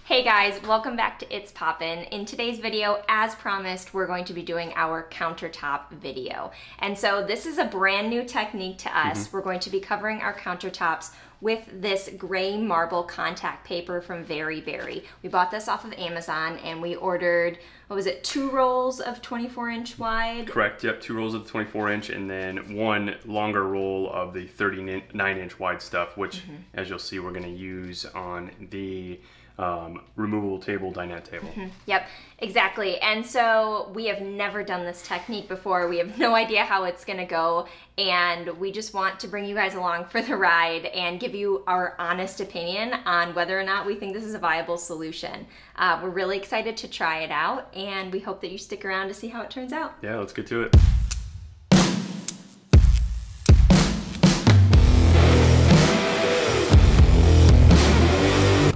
Hey guys, welcome back to It's Poppin'. In today's video, as promised, we're going to be doing our countertop video. And so this is a brand new technique to us. We're going to be covering our countertops with this gray marble contact paper from Very Berry. We bought this off of Amazon and we ordered, what was it, 2 rolls of 24-inch wide? Correct, yep, 2 rolls of the 24-inch and then 1 longer roll of the 39-inch wide stuff, which as you'll see, we're gonna use on the removable table, dinette table. Yep, exactly. And so we have never done this technique before. We have no idea how it's gonna go, and we just want to bring you guys along for the ride and give you our honest opinion on whether or not we think this is a viable solution. We're really excited to try it out, and we hope that you stick around to see how it turns out. Yeah, let's get to it.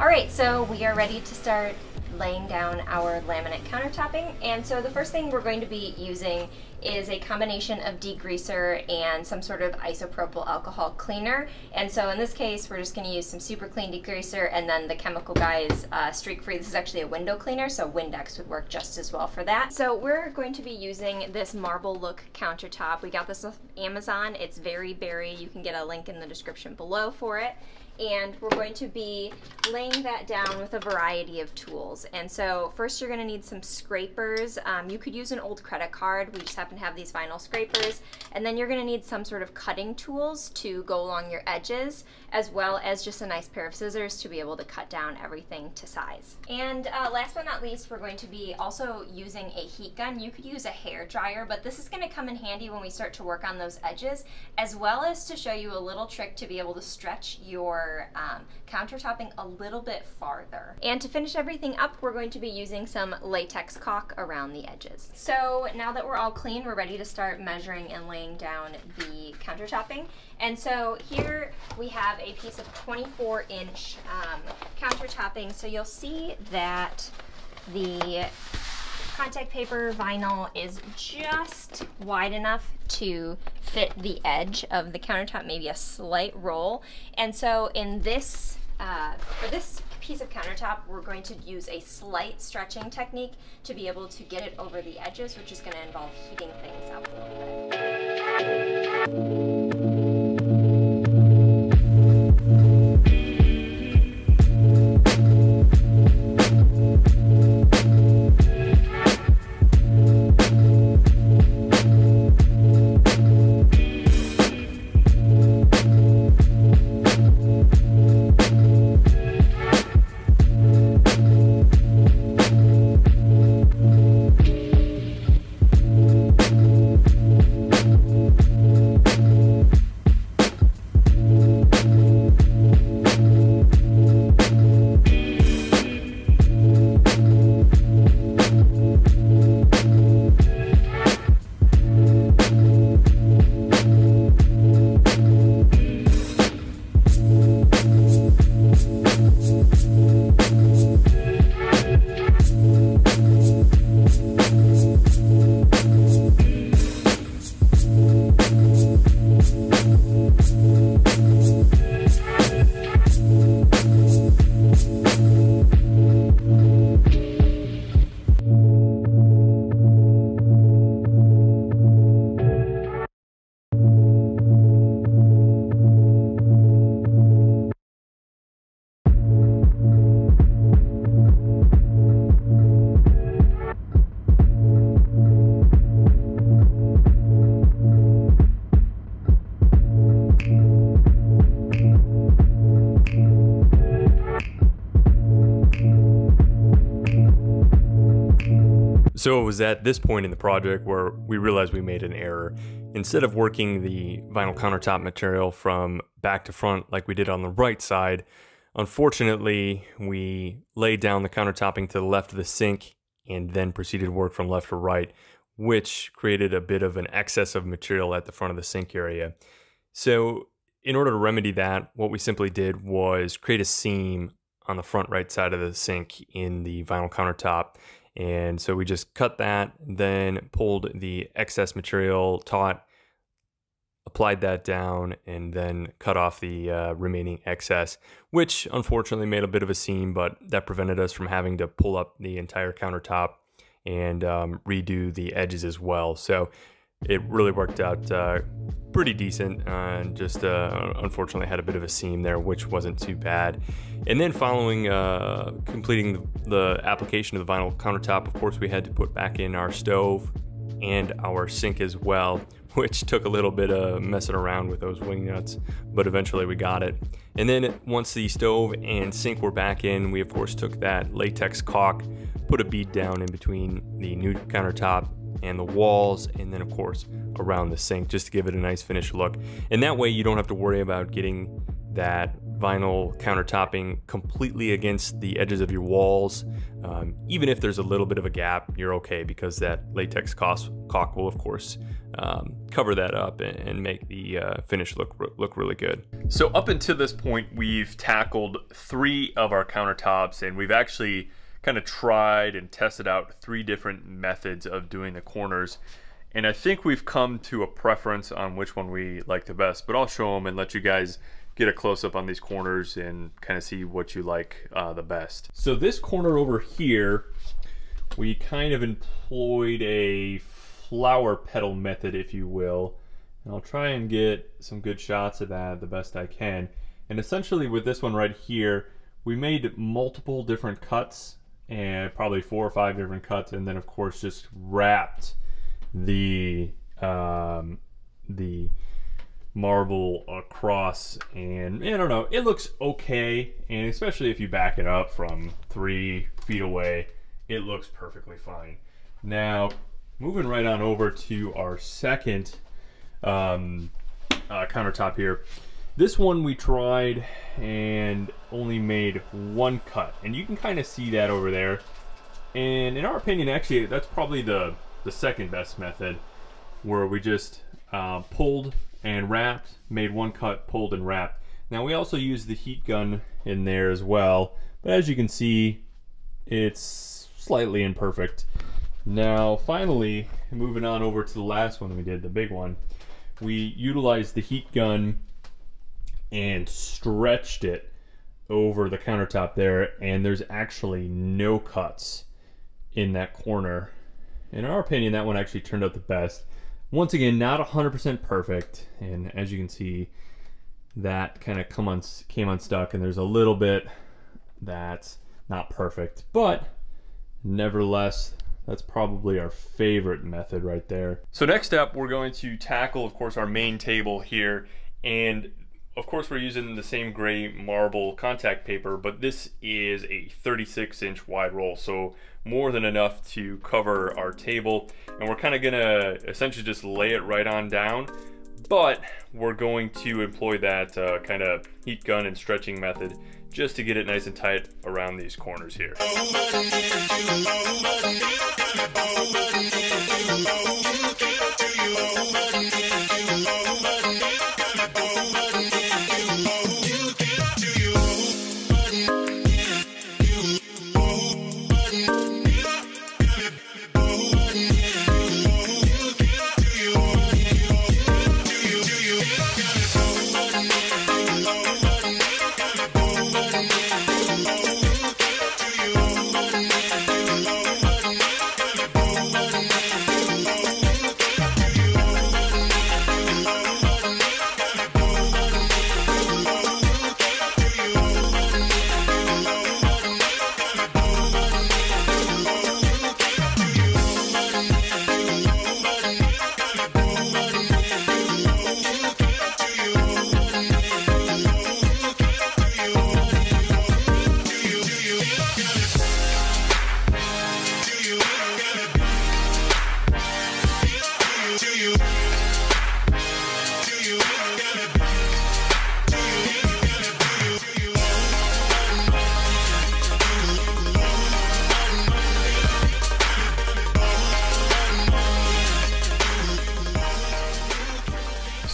Alright, so we are ready to start laying down our laminate countertopping, and so the first thing we're going to be using is a combination of degreaser and some sort of isopropyl alcohol cleaner. And so in this case, we're just going to use some super clean degreaser, and then the Chemical Guys Streak Free. This is actually a window cleaner, so Windex would work just as well for that. So we're going to be using this marble look countertop. We got this off Amazon. It's Very Berry. You can get a link in the description below for it. And we're going to be laying that down with a variety of tools. And so first you're gonna need some scrapers. You could use an old credit card. We just happen to have these vinyl scrapers. And then you're gonna need some sort of cutting tools to go along your edges, as well as just a nice pair of scissors to be able to cut down everything to size. And last but not least, we're going to be also using a heat gun. You could use a hair dryer, but this is gonna come in handy when we start to work on those edges, as well as to show you a little trick to be able to stretch your countertopping a little bit farther. And to finish everything up, we're going to be using some latex caulk around the edges. So now that we're all clean, we're ready to start measuring and laying down the countertopping. And so here we have a piece of 24-inch countertopping. So you'll see that the contact paper vinyl is just wide enough to fit the edge of the countertop, maybe a slight roll. And so in this, for this piece of countertop, we're going to use a slight stretching technique to be able to get it over the edges, which is going to involve heating things up a little bit. So it was at this point in the project where we realized we made an error. Instead of working the vinyl countertop material from back to front like we did on the right side, unfortunately, we laid down the countertopping to the left of the sink and then proceeded to work from left to right, which created a bit of an excess of material at the front of the sink area. So in order to remedy that, what we simply did was create a seam on the front right side of the sink in the vinyl countertop. And so we just cut that, then pulled the excess material taut applied that down, and then cut off the remaining excess, which unfortunately made a bit of a seam, but that prevented us from having to pull up the entire countertop and redo the edges as well. So it really worked out pretty decent, and just unfortunately had a bit of a seam there, which wasn't too bad. And then following completing the application of the vinyl countertop, of course we had to put back in our stove and our sink as well, which took a little bit of messing around with those wing nuts, but eventually we got it. And then once the stove and sink were back in, we of course took that latex caulk, put a bead down in between the new countertop and the walls, and then of course around the sink, just to give it a nice finished look. And that way you don't have to worry about getting that vinyl countertopping completely against the edges of your walls. Even if there's a little bit of a gap, you're okay, because that latex caulk will of course cover that up and make the finish look really good. So up until this point, we've tackled 3 of our countertops, and we've actually kind of tried and tested out 3 different methods of doing the corners. And I think we've come to a preference on which one we like the best, but I'll show them and let you guys get a close-up on these corners and kind of see what you like the best. So this corner over here, we kind of employed a flower petal method, if you will. And I'll try and get some good shots of that the best I can. And essentially with this one right here, we made multiple different cuts, and probably 4 or 5 different cuts, and then of course just wrapped the marble across. And I don't know, it looks okay, and especially if you back it up from 3 feet away, it looks perfectly fine. Now moving right on over to our second countertop here. This one we tried and only made 1 cut, and you can kind of see that over there. And in our opinion, actually, that's probably the second best method, where we just pulled and wrapped, made 1 cut, pulled and wrapped. Now we also used the heat gun in there as well, but as you can see, it's slightly imperfect. Now finally, moving on over to the last one we did, the big one, we utilized the heat gun and stretched it over the countertop there, and there's actually no cuts in that corner. In our opinion, that one actually turned out the best. Once again, not 100% perfect, and as you can see, that kind of came unstuck, and there's a little bit that's not perfect, but nevertheless, that's probably our favorite method right there. So next up, we're going to tackle, of course, our main table here, and of course we're using the same gray marble contact paper, but this is a 36-inch wide roll, so more than enough to cover our table. And we're kind of gonna essentially just lay it right on down, but we're going to employ that kind of heat gun and stretching method just to get it nice and tight around these corners here.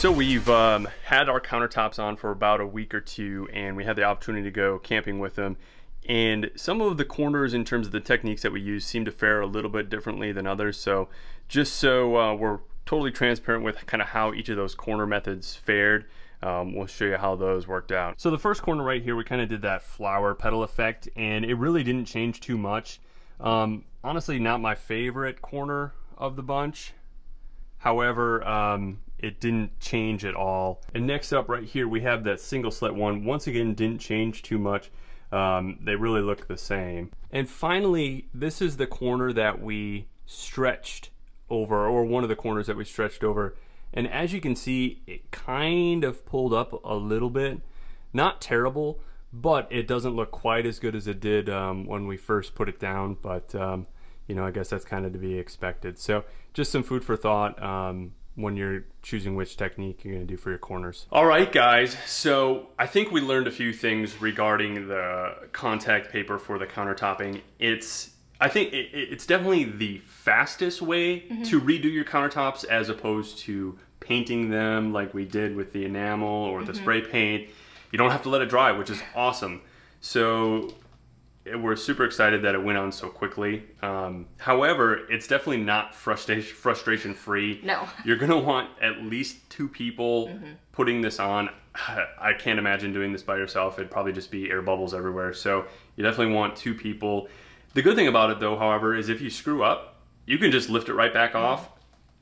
So we've had our countertops on for about a week or 2, and we had the opportunity to go camping with them. And some of the corners in terms of the techniques that we use seem to fare a little bit differently than others. So just so we're totally transparent with kind of how each of those corner methods fared. We'll show you how those worked out. So the first corner right here, we kind of did that flower petal effect, and it really didn't change too much. Honestly, not my favorite corner of the bunch. However, it didn't change at all. And next up right here, we have that single slit one. Once again, didn't change too much. They really look the same. And finally, this is the corner that we stretched over, or one of the corners that we stretched over. And as you can see, it kind of pulled up a little bit. Not terrible, but it doesn't look quite as good as it did when we first put it down. But you know, I guess that's kind of to be expected. So just some food for thought when you're choosing which technique you're going to do for your corners. All right, guys. So I think we learned a few things regarding the contact paper for the countertopping. I think it's definitely the fastest way to redo your countertops as opposed to painting them like we did with the enamel or the spray paint. You don't have to let it dry, which is awesome. So we're super excited that it went on so quickly. However, it's definitely not frustration free. No. You're gonna want at least 2 people putting this on. I can't imagine doing this by yourself. It'd probably just be air bubbles everywhere. So you definitely want 2 people. The good thing about it though, however, is if you screw up, you can just lift it right back off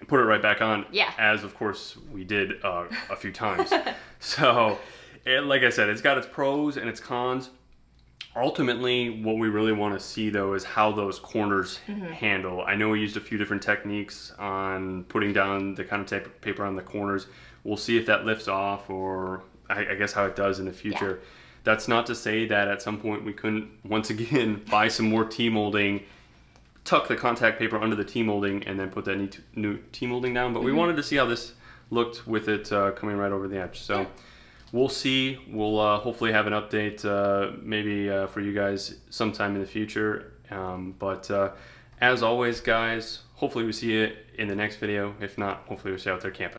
and put it right back on. Yeah. As of course we did a few times. So, like I said, it's got its pros and its cons. Ultimately, what we really want to see though is how those corners handle. I know we used a few different techniques on putting down the countertop paper on the corners. We'll see if that lifts off, or I guess how it does in the future. Yeah. That's not to say that at some point we couldn't, once again, buy some more T-molding, tuck the contact paper under the T-molding, and then put that new T-molding down. But we wanted to see how this looked with it coming right over the edge. So we'll see. We'll hopefully have an update maybe for you guys sometime in the future. But as always, guys, hopefully we see you in the next video. If not, hopefully we'll see you out there camping.